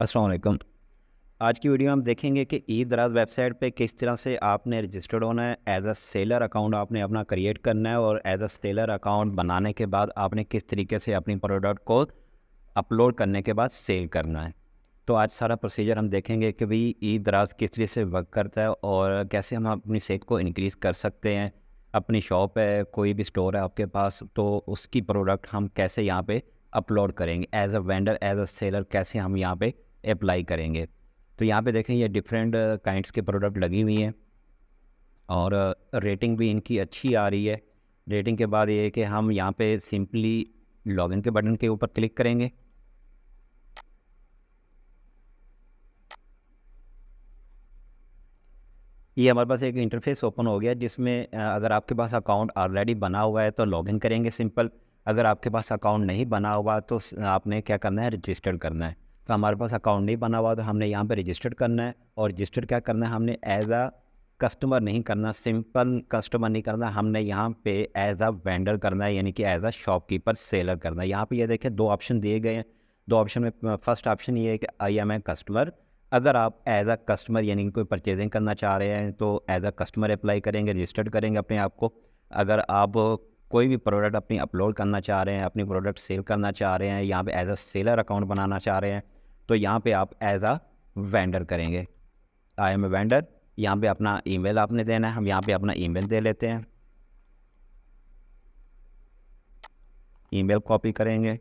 अस्सलाम वालेकुम। आज की वीडियो में हम देखेंगे कि ई दराज वेबसाइट पे किस तरह से आपने रजिस्टर्ड होना है। एज अ सेलर अकाउंट आपने अपना क्रिएट करना है और एज अ सेलर अकाउंट बनाने के बाद आपने किस तरीके से अपनी प्रोडक्ट को अपलोड करने के बाद सेल करना है। तो आज सारा प्रोसीजर हम देखेंगे कि भाई ई दराज किस तरीके से वर्क करता है और कैसे हम अपनी सेल को इंक्रीज़ कर सकते हैं। अपनी शॉप है, कोई भी स्टोर है आपके पास, तो उसकी प्रोडक्ट हम कैसे यहाँ पे अपलोड करेंगे, as a vendor as a seller कैसे हम यहाँ पे अप्लाई करेंगे। तो यहाँ पे देखें ये डिफरेंट काइंड्स के प्रोडक्ट लगी हुई हैं और रेटिंग भी इनकी अच्छी आ रही है। रेटिंग के बाद ये है कि हम यहाँ पे सिंपली लॉगिन के बटन के ऊपर क्लिक करेंगे। ये हमारे पास एक इंटरफेस ओपन हो गया जिसमें अगर आपके पास अकाउंट ऑलरेडी बना हुआ है तो लॉगिन करेंगे सिंपल। अगर आपके पास अकाउंट नहीं बना हुआ तो आपने क्या करना है, रजिस्टर करना है। तो हमारे पास अकाउंट नहीं बना हुआ तो हमने यहाँ पे रजिस्टर करना है। और रजिस्टर क्या करना है, हमने एज अ कस्टमर नहीं करना, सिंपल कस्टमर नहीं करना, हमने यहाँ पे एज अ वेंडर करना है, यानी कि एज अ शॉपकीपर सेलर करना है। यहाँ पे ये देखें दो ऑप्शन दिए गए हैं। दो ऑप्शन में फर्स्ट ऑप्शन ये है कि आई एम ए कस्टमर। अगर आप एज अ कस्टमर यानी कि कोई परचेजिंग करना चाह रहे हैं तो एज अ कस्टमर अप्लाई करेंगे, रजिस्टर्ड करेंगे अपने आप को। अगर आप कोई भी प्रोडक्ट अपनी अपलोड करना चाह रहे हैं, अपनी प्रोडक्ट सेल करना चाह रहे हैं, यहाँ पे एज अ सेलर अकाउंट बनाना चाह रहे हैं, तो यहाँ पे आप एज अ वेंडर करेंगे। I am a vendor. यहाँ पे अपना ईमेल आपने देना है, हम यहाँ पे अपना ईमेल दे लेते हैं। ईमेल कॉपी करेंगे,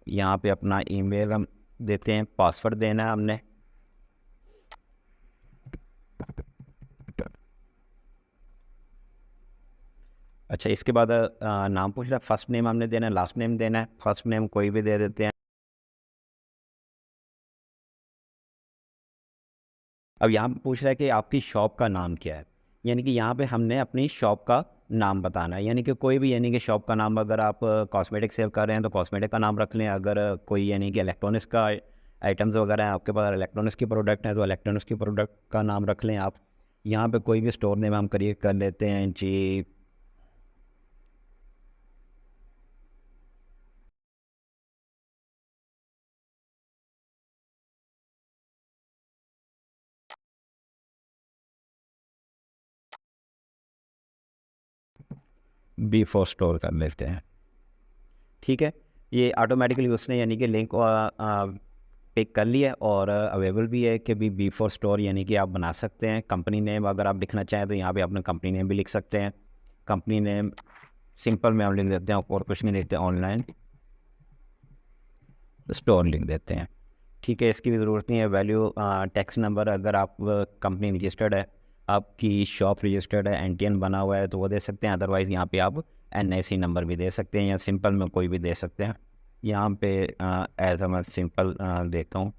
यहाँ पे अपना ईमेल हम देते हैं, पासवर्ड देना है हमने। अच्छा, इसके बाद नाम पूछ रहा है, फर्स्ट नेम हमने देना है, लास्ट नेम देना है। फर्स्ट नेम कोई भी दे देते हैं। अब यहाँ पे पूछ रहा है कि आपकी शॉप का नाम क्या है, यानी कि यहाँ पे हमने अपनी शॉप का नाम बताना है। यानी कि कोई भी, यानी कि शॉप का नाम, अगर आप कॉस्मेटिक सेल कर रहे हैं तो कॉस्मेटिक का नाम रख लें। अगर कोई यानी कि इलेक्ट्रॉनिक्स का आइटम्स वगैरह हैं आपके पास, इलेक्ट्रॉनिक्स की प्रोडक्ट हैं तो इलेक्ट्रॉनिक्स की प्रोडक्ट का नाम रख लें आप। यहाँ पे कोई भी स्टोर नेम हम क्रिएट कर लेते हैं जी। बी फोर स्टोर कर लेते हैं। ठीक है, ये ऑटोमेटिकली उसने यानी कि लिंक पिक कर लिया और अवेलेबल भी है कि भी बी4 स्टोर यानी कि आप बना सकते हैं। कंपनी नेम अगर आप लिखना चाहें तो यहाँ पे अपना कंपनी नेम भी लिख सकते हैं। कंपनी नेम सिंपल में हम लिख देते हैं और कुछ नहीं लिखते, ऑनलाइन स्टोर लिख देते हैं। ठीक है, इसकी भी ज़रूरत नहीं है। वैल्यू टैक्स नंबर, अगर आप कंपनी रजिस्टर्ड है, आपकी शॉप रजिस्टर्ड है, एनटीएन बना हुआ है तो वो दे सकते हैं। अदरवाइज़ यहाँ पे आप एनआईसी नंबर भी दे सकते हैं या सिंपल में कोई भी दे सकते हैं। यहाँ पे एज मैं सिंपल देता हूँ।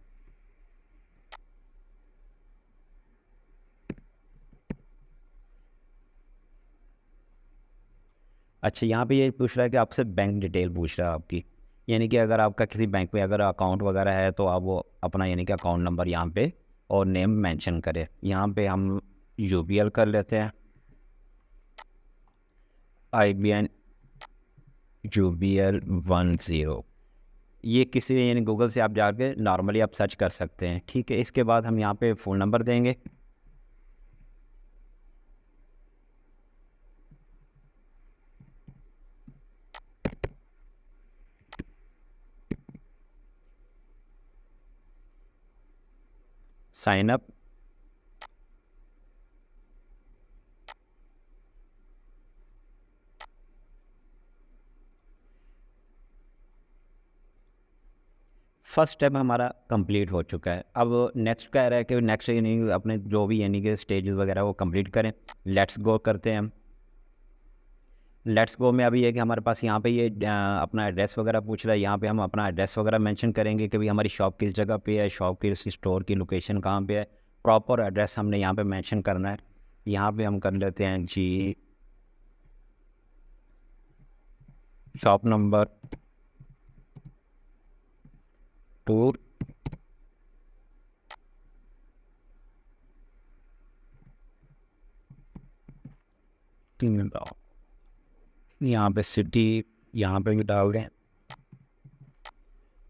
अच्छा, यहाँ पे ये पूछ रहा है कि आपसे बैंक डिटेल पूछ रहा है आपकी, यानी कि अगर आपका किसी बैंक में अगर अकाउंट वगैरह है तो आप वो अपना यानी कि अकाउंट नंबर यहाँ पे और नेम मेंशन करें। यहाँ पे हम यूबीएल कर लेते हैं, IBN यूबीएल 10। ये किसी यानी गूगल से आप जाके नॉर्मली आप सर्च कर सकते हैं। ठीक है, इसके बाद हम यहाँ पे फ़ोन नंबर देंगे। Sign up. फर्स्ट स्टेप हमारा कंप्लीट हो चुका है। अब नेक्स्ट कह रहा है कि नेक्स्ट यानी अपने जो भी यानी कि स्टेजेस वगैरह वो कंप्लीट करें। लेट्स गो करते हैं हम। लेट्स गो में अभी है कि हमारे पास यहाँ पे ये अपना एड्रेस वगैरह पूछ रहा है। यहाँ पे हम अपना एड्रेस वगैरह मेंशन करेंगे कि भाई हमारी शॉप किस जगह पे है, शॉप की स्टोर की लोकेशन कहाँ पे है। प्रॉपर एड्रेस हमने यहाँ पे मेंशन करना है। यहाँ पे हम कर लेते हैं जी, शॉप नंबर 2। यहाँ पे सिटी यहाँ पे भी डाल दें,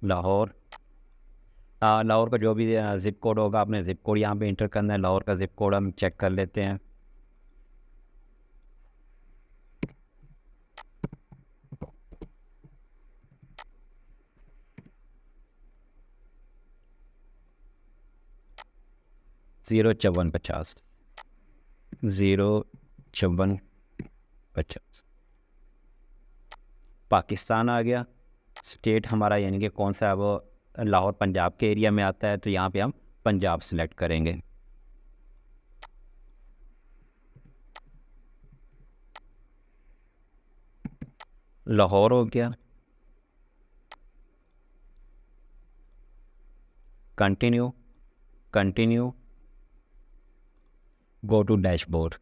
लाहौर। लाहौर का जो भी ज़िप कोड होगा आपने ज़िप कोड यहाँ पे इंटर करना है। लाहौर का ज़िप कोड हम चेक कर लेते हैं। ज़ीरो 5450 पाकिस्तान आ गया। स्टेट हमारा यानी कि कौन सा है वो लाहौर पंजाब के एरिया में आता है, तो यहाँ पे हम पंजाब सेलेक्ट करेंगे। लाहौर हो गया। Continue continue go to dashboard.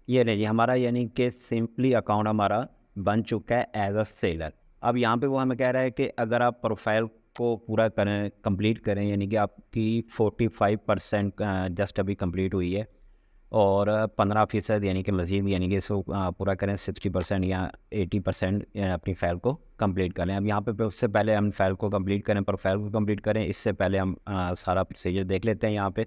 ये रही हमारा यानी कि सिंपली अकाउंट हमारा बन चुका है एज अ सेलर। अब यहाँ पे वो हमें कह रहा है कि अगर आप प्रोफाइल को पूरा करें, कंप्लीट करें, यानी कि आपकी 45% जस्ट अभी कंप्लीट हुई है और 15% यानी कि मज़ीद यानी कि इसको पूरा करें 60% या 80% अपनी फ़ाइल को कंप्लीट करें। अब यहाँ पे उससे पहले हम फाइल को कंप्लीट करें, प्रोफाइल को कंप्लीट करें, इससे पहले हम सारा प्रोसीजर देख लेते हैं यहाँ पे।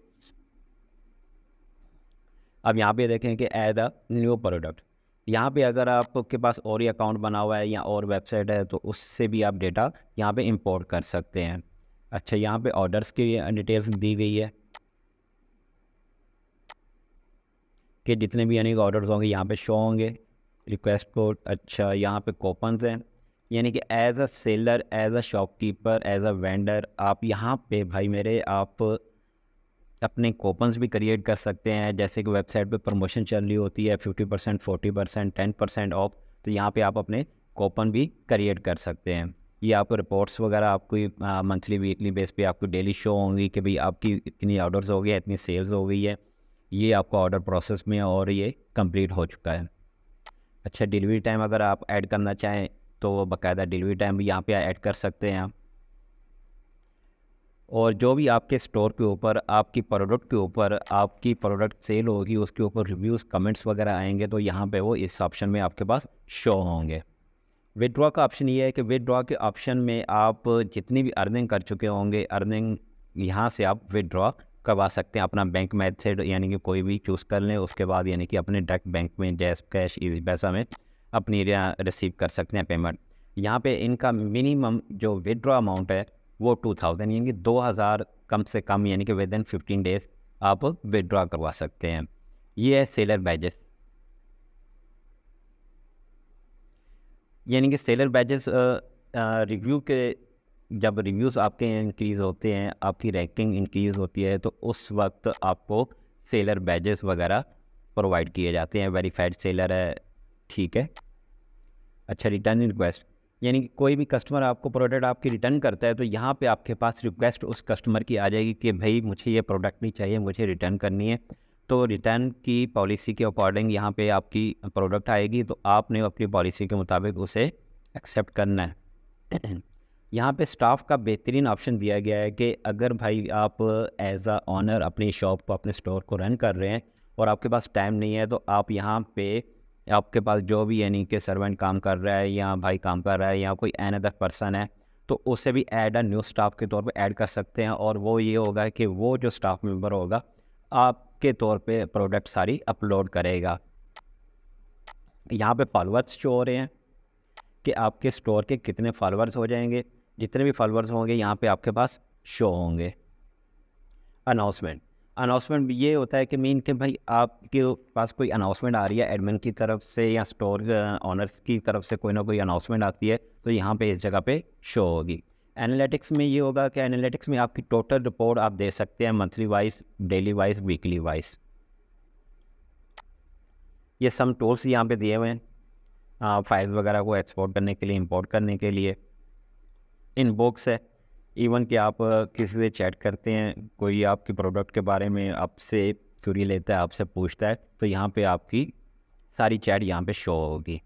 अब यहाँ पे देखें कि ऐड अ न्यू प्रोडक्ट, यहाँ पे अगर आपके पास और ही अकाउंट बना हुआ है या और वेबसाइट है तो उससे भी आप डेटा यहाँ पे इंपोर्ट कर सकते हैं। अच्छा, यहाँ पे ऑर्डर्स की डिटेल्स दी गई है कि जितने भी यानी कि ऑर्डर्स होंगे यहाँ पे शो होंगे। रिक्वेस्ट कोड, अच्छा यहाँ पे कूपन्स हैं, यानी कि as a seller, as a shopkeeper, as a vendor आप यहाँ पे भाई मेरे आप अपने कूपन्स भी क्रिएट कर सकते हैं। जैसे कि वेबसाइट पे प्रमोशन चल रही होती है 50%, 40%, 10% ऑफ, तो यहाँ पे आप अपने कूपन भी क्रिएट कर सकते हैं। ये आपको रिपोर्ट्स वगैरह आपको मंथली वीकली बेस पे आपको डेली शो होंगी कि भाई आपकी इतनी ऑर्डर्स हो गई, इतनी सेल्स हो गई है, ये आपका ऑर्डर प्रोसेस में है और ये कंप्लीट हो चुका है। अच्छा, डिलीवरी टाइम अगर आप ऐड करना चाहें तो बाकायदा डिलीवरी टाइम भी यहाँ पे ऐड कर सकते हैं आप। और जो भी आपके स्टोर के ऊपर आपकी प्रोडक्ट के ऊपर आपकी प्रोडक्ट सेल होगी उसके ऊपर रिव्यूज़ कमेंट्स वगैरह आएंगे तो यहाँ पे वो इस ऑप्शन में आपके पास शो होंगे। विदड्रॉ का ऑप्शन ये है कि विदड्रॉ के ऑप्शन में आप जितनी भी अर्निंग कर चुके होंगे, अर्निंग यहाँ से आप विदड्रॉ करवा सकते हैं। अपना बैंक मेथड यानी कि कोई भी चूज़ कर लें, उसके बाद यानी कि अपने डायरेक्ट बैंक में जैस कैश पैसा में अपनी रिसीव कर सकते हैं पेमेंट। यहाँ पे इनका मिनिमम जो विदड्रॉ अमाउंट है वो 2000 यानी कि 2000 कम से कम यानी कि विद इन 15 डेज आप विदड्रॉ करवा सकते हैं। ये है सेलर बैजेस, यानी कि सेलर बैजेस रिव्यू के जब रिव्यूज़ आपके इंक्रीज़ होते हैं, आपकी रैंकिंग इंक्रीज़ होती है तो उस वक्त आपको सेलर बैजेस वगैरह प्रोवाइड किए जाते हैं। वेरीफाइड सेलर है, ठीक है। अच्छा, रिटर्न रिक्वेस्ट, यानी कि कोई भी कस्टमर आपको प्रोडक्ट आपकी रिटर्न करता है तो यहाँ पे आपके पास रिक्वेस्ट उस कस्टमर की आ जाएगी कि भाई मुझे ये प्रोडक्ट नहीं चाहिए, मुझे रिटर्न करनी है। तो रिटर्न की पॉलिसी के अकॉर्डिंग यहाँ पे आपकी प्रोडक्ट आएगी तो आपने अपनी पॉलिसी के मुताबिक उसे एक्सेप्ट करना है। यहाँ पे स्टाफ का बेहतरीन ऑप्शन दिया गया है कि अगर भाई आप एज अ ऑनर अपनी शॉप को, अपने स्टोर को रन कर रहे हैं और आपके पास टाइम नहीं है तो आप यहाँ पे आपके पास जो भी यानी कि सर्वेंट काम कर रहा है या भाई काम कर रहा है या कोई अनदर पर्सन है तो उसे भी ऐड अ न्यू स्टाफ के तौर पे ऐड कर सकते हैं। और वो ये होगा कि वो जो स्टाफ मेंबर होगा आपके तौर पे प्रोडक्ट सारी अपलोड करेगा। यहाँ पे फॉलोअर्स शो हो रहे हैं कि आपके स्टोर के कितने फॉलोअर्स हो जाएंगे, जितने भी फॉलोअर्स होंगे यहाँ पे आपके पास शो होंगे। अनाउंसमेंट, अनाउंसमेंट ये होता है कि मीन कि भाई आपके पास कोई अनाउंसमेंट आ रही है एडमिन की तरफ से या स्टोर ऑनर्स की तरफ से कोई ना कोई अनाउंसमेंट आती है तो यहाँ पे इस जगह पे शो होगी। एनालिटिक्स में ये होगा कि एनालिटिक्स में आपकी टोटल रिपोर्ट आप दे सकते हैं monthly wise, daily wise, weekly wise. ये सम टूल्स यहाँ पे दिए हुए हैं फाइल वगैरह को एक्सपोर्ट करने के लिए, इंपोर्ट करने के लिए। इनबॉक्स है, इवन कि आप किसी से चैट करते हैं, कोई आपके प्रोडक्ट के बारे में आपसे क्यूरी लेता है, आपसे पूछता है तो यहाँ पे आपकी सारी चैट यहाँ पे शो होगी।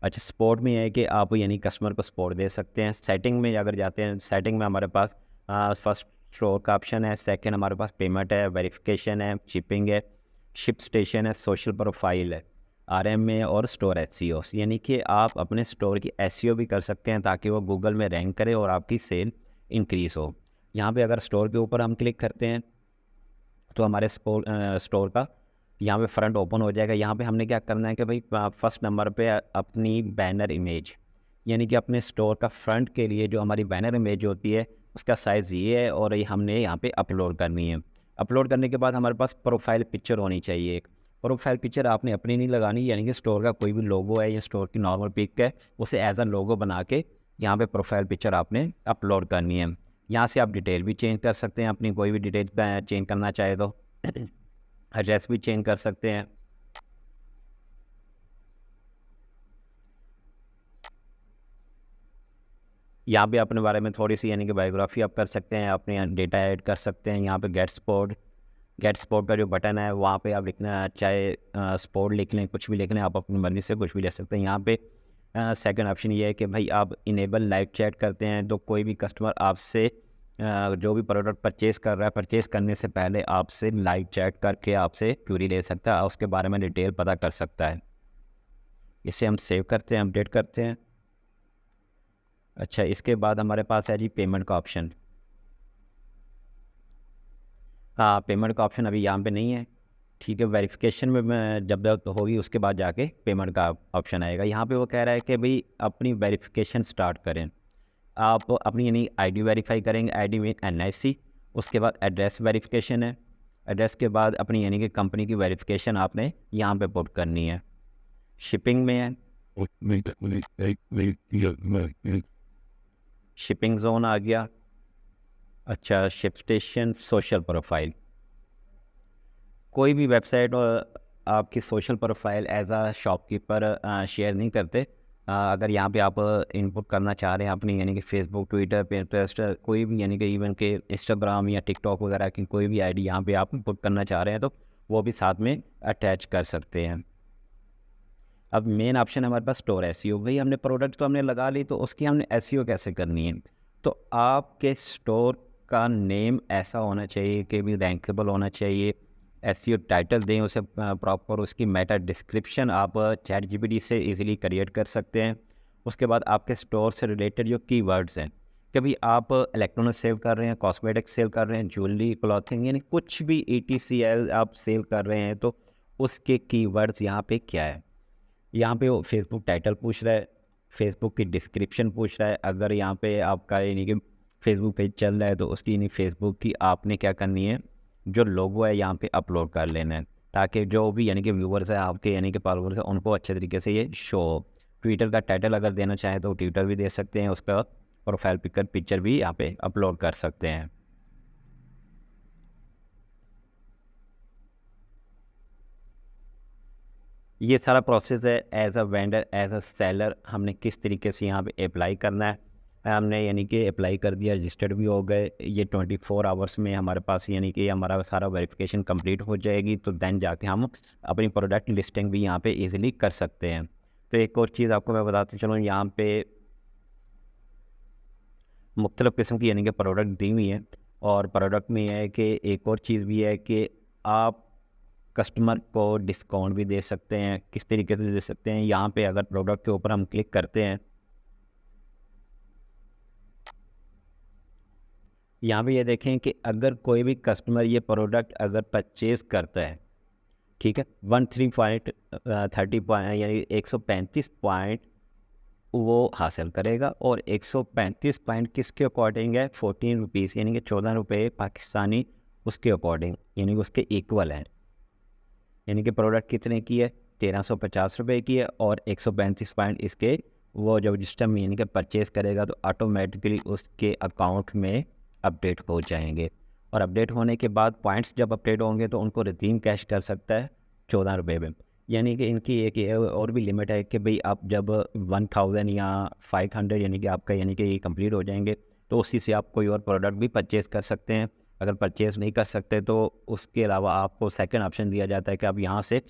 अच्छा, सपोर्ट में है कि आप यानी कस्टमर को सपोर्ट दे सकते हैं। सेटिंग में अगर जाते हैं, सेटिंग में हमारे पास फर्स्ट स्टोर का ऑप्शन है, सेकंड हमारे पास पेमेंट है, वेरिफिकेशन है, शिपिंग है, शिप स्टेशन है, सोशल प्रोफाइल है, आरएम है और स्टोर एसईओ, यानी कि आप अपने स्टोर की एसईओ भी कर सकते हैं ताकि वो गूगल में रैंक करे और आपकी सेल इंक्रीज़ हो। यहाँ पे अगर स्टोर के ऊपर हम क्लिक करते हैं तो हमारे स्टोर का यहाँ पे फ्रंट ओपन हो जाएगा। यहाँ पे हमने क्या करना है कि भाई फर्स्ट नंबर पे अपनी बैनर इमेज, यानी कि अपने स्टोर का फ्रंट के लिए जो हमारी बैनर इमेज होती है उसका साइज़ ये है और ये हमने यहाँ पे अपलोड करनी है। अपलोड करने के बाद हमारे पास प्रोफाइल पिक्चर होनी चाहिए एक। प्रोफाइल पिक्चर आपने अपनी नहीं लगानी, यानी कि स्टोर का कोई भी लोगो है या स्टोर की नॉर्मल पिक है उसे एज अ लोगो बना के यहाँ पे प्रोफाइल पिक्चर आपने अपलोड करनी है। यहाँ से आप डिटेल भी चेंज कर सकते हैं, अपनी कोई भी डिटेल चेंज करना चाहे तो एड्रेस भी चेंज कर सकते हैं। यहाँ पे अपने बारे में थोड़ी सी यानी कि बायोग्राफी आप कर सकते हैं, अपने डेटा ऐड कर सकते हैं। यहाँ पे गेट स्पोर्ट का जो बटन है वहाँ पे आप लिखना चाहे स्पोर्ट लिख लें, कुछ भी लिख लें, आप अपनी मर्ज़ी से कुछ भी लिख सकते हैं। यहाँ पे सेकंड ऑप्शन ये है कि भाई आप इनेबल लाइव चैट करते हैं तो कोई भी कस्टमर आपसे जो भी प्रोडक्ट परचेज़ कर रहा है, परचेज़ करने से पहले आपसे लाइव चैट करके आपसे क्यूरी ले सकता है, उसके बारे में डिटेल पता कर सकता है। इसे हम सेव करते हैं, अपडेट करते हैं। अच्छा, इसके बाद हमारे पास है जी पेमेंट का ऑप्शन। हाँ, पेमेंट का ऑप्शन अभी यहाँ पे नहीं है, ठीक है। वेरिफिकेशन में मैं जब तक होगी उसके बाद जाके पेमेंट का ऑप्शन आएगा। यहाँ पे वो कह रहा है कि भाई अपनी वेरिफिकेशन स्टार्ट करें। आप अपनी यानी आईडी वेरीफाई करेंगे, आईडी में एनआईसी, उसके बाद एड्रेस वेरिफिकेशन है। एड्रेस के बाद अपनी यानी कि कंपनी की वेरिफिकेशन आपने यहाँ पे पुट करनी है। शिपिंग में है, शिपिंग जोन आ गया। अच्छा, शिप स्टेशन, सोशल प्रोफाइल, कोई भी वेबसाइट और आपकी social profile as a shopkeeper share नहीं करते। अगर यहाँ पे आप इनपुट करना चाह रहे हैं अपनी यानी कि फेसबुक, ट्विटर, पिंटरेस्ट, कोई भी यानी कि इवन के इंस्टाग्राम या टिकटॉक वगैरह की कोई भी आईडी यहाँ पे आप इनपुट करना चाह रहे हैं तो वो भी साथ में अटैच कर सकते हैं। अब मेन ऑप्शन हमारे पास स्टोर एसईओ। भाई हमने प्रोडक्ट तो हमने लगा ली, तो उसकी हमने एसईओ कैसे करनी है? तो आपके स्टोर का नेम ऐसा होना चाहिए कि भी रैंकेबल होना चाहिए। एसईओ टाइटल दें उसे प्रॉपर, उसकी मेटा डिस्क्रिप्शन आप चैट जीपीटी से इजीली क्रिएट कर सकते हैं। उसके बाद आपके स्टोर से रिलेटेड जो कीवर्ड्स हैं, कि भाई आप इलेक्ट्रॉनिक सेल कर रहे हैं, कॉस्मेटिक सेल कर रहे हैं, ज्वेलरी, क्लॉथिंग, यानी कुछ भी ETCL आप सेल कर रहे हैं तो उसके कीवर्ड्स यहाँ पे क्या है। यहाँ पे वो फेसबुक टाइटल पूछ रहा है, फेसबुक की डिस्क्रिप्शन पूछ रहा है। अगर यहाँ पे आपका यानी कि फेसबुक पेज चल रहा है तो उसकी यानी फेसबुक की आपने क्या करनी है, जो लोगो है यहाँ पे अपलोड कर लेना है, ताकि जो भी यानी कि व्यूवर्स है आपके यानी कि फॉलोअर्स है उनको अच्छे तरीके से ये शो हो। ट्विटर का टाइटल अगर देना चाहें तो ट्विटर भी दे सकते हैं, उस पर प्रोफाइल पिक्चर भी यहाँ पे अपलोड कर सकते हैं। ये सारा प्रोसेस है as a vendor, as a seller हमने किस तरीके से यहाँ पे अप्लाई करना है। हमने यानी कि अप्लाई कर दिया, रजिस्टर्ड भी हो गए। ये 24 आवर्स में हमारे पास यानी कि हमारा सारा वेरिफिकेशन कंप्लीट हो जाएगी, तो देन जाके हम अपनी प्रोडक्ट लिस्टिंग भी यहाँ पे इजीली कर सकते हैं। तो एक और चीज़ आपको मैं बताते चलूँ, यहाँ पे मुख्तलिफ़ किस्म की यानी कि प्रोडक्ट दी हुई है, और प्रोडक्ट में यह है कि एक और चीज़ भी है कि आप कस्टमर को डिस्काउंट भी दे सकते हैं। किस तरीके से दे सकते हैं, यहाँ पे अगर प्रोडक्ट के ऊपर हम क्लिक करते हैं, यहाँ पे ये देखें कि अगर कोई भी कस्टमर ये प्रोडक्ट अगर परचेज़ करता है, ठीक है, 13.30 पॉइंट यानी 135 पॉइंट वो हासिल करेगा। और 135 पॉइंट किसके अकॉर्डिंग है, 14 रुपीज़ यानी कि 14 रुपये पाकिस्तानी, उसके अकॉर्डिंग यानी कि उसके इक्वल है। यानी कि प्रोडक्ट कितने की है, 1350 रुपये की है, और 135 पॉइंट इसके वो जब सिस्टम यानी कि परचेज़ करेगा तो ऑटोमेटिकली उसके अकाउंट में अपडेट हो जाएंगे। और अपडेट होने के बाद पॉइंट्स जब अपडेट होंगे तो उनको रिडीम कैश कर सकता है 14 रुपये में। यानी कि इनकी एक ये और भी लिमिट है कि भाई आप जब 1000 या 500 यानी कि आपका यानी कि ये कंप्लीट हो जाएंगे तो उसी से आप कोई और प्रोडक्ट भी परचेज़ कर सकते हैं। अगर परचेज़ नहीं कर सकते तो उसके अलावा आपको सेकंड ऑप्शन दिया जाता है कि आप यहाँ से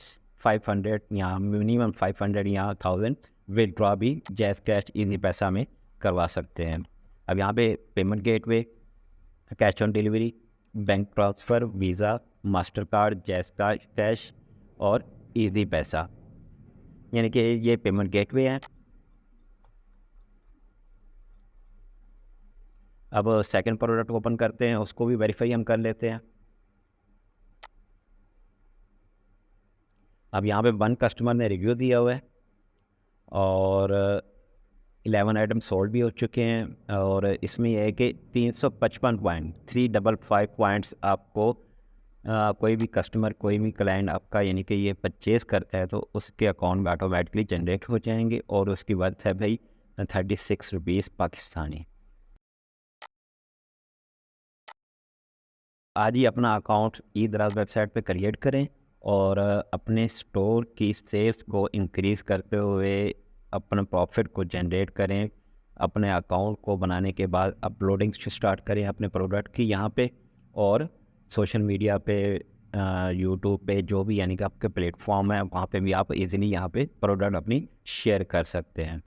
500 या मिनिमम 500 या 1000 विदड्रॉ भी जैज़ कैश ईजी पैसा में करवा सकते हैं। अब यहाँ पे payment gateway, cash on delivery, bank transfer, visa, master card, jazz cash और ईजी पैसा, यानी कि ये पेमेंट गेटवे हैं। अब सेकंड प्रोडक्ट ओपन करते हैं, उसको भी वेरीफाई हम कर लेते हैं। अब यहाँ पे 1 कस्टमर ने रिव्यू दिया हुआ है और 11 आइटम सोल्ड भी हो चुके हैं, और इसमें यह है कि 355 पॉइंट 355 पॉइंट्स आपको कोई भी कस्टमर, कोई भी क्लाइंट आपका यानी कि ये परचेज़ करता है तो उसके अकाउंट में ऑटोमेटिकली जनरेट हो जाएंगे, और उसकी वर्थ है भाई 36 रुपीज़ पाकिस्तानी। आज ही अपना अकाउंट ईदराज वेबसाइट पे क्रिएट करें और अपने स्टोर की सेल्स को इंक्रीज़ करते हुए अपने प्रॉफिट को जनरेट करें। अपने अकाउंट को बनाने के बाद अपलोडिंग स्टार्ट करें अपने प्रोडक्ट की यहाँ पे, और सोशल मीडिया पे, यूट्यूब पे, जो भी यानी कि आपके प्लेटफॉर्म है वहाँ पे भी आप इजीली यहाँ पे प्रोडक्ट अपनी शेयर कर सकते हैं।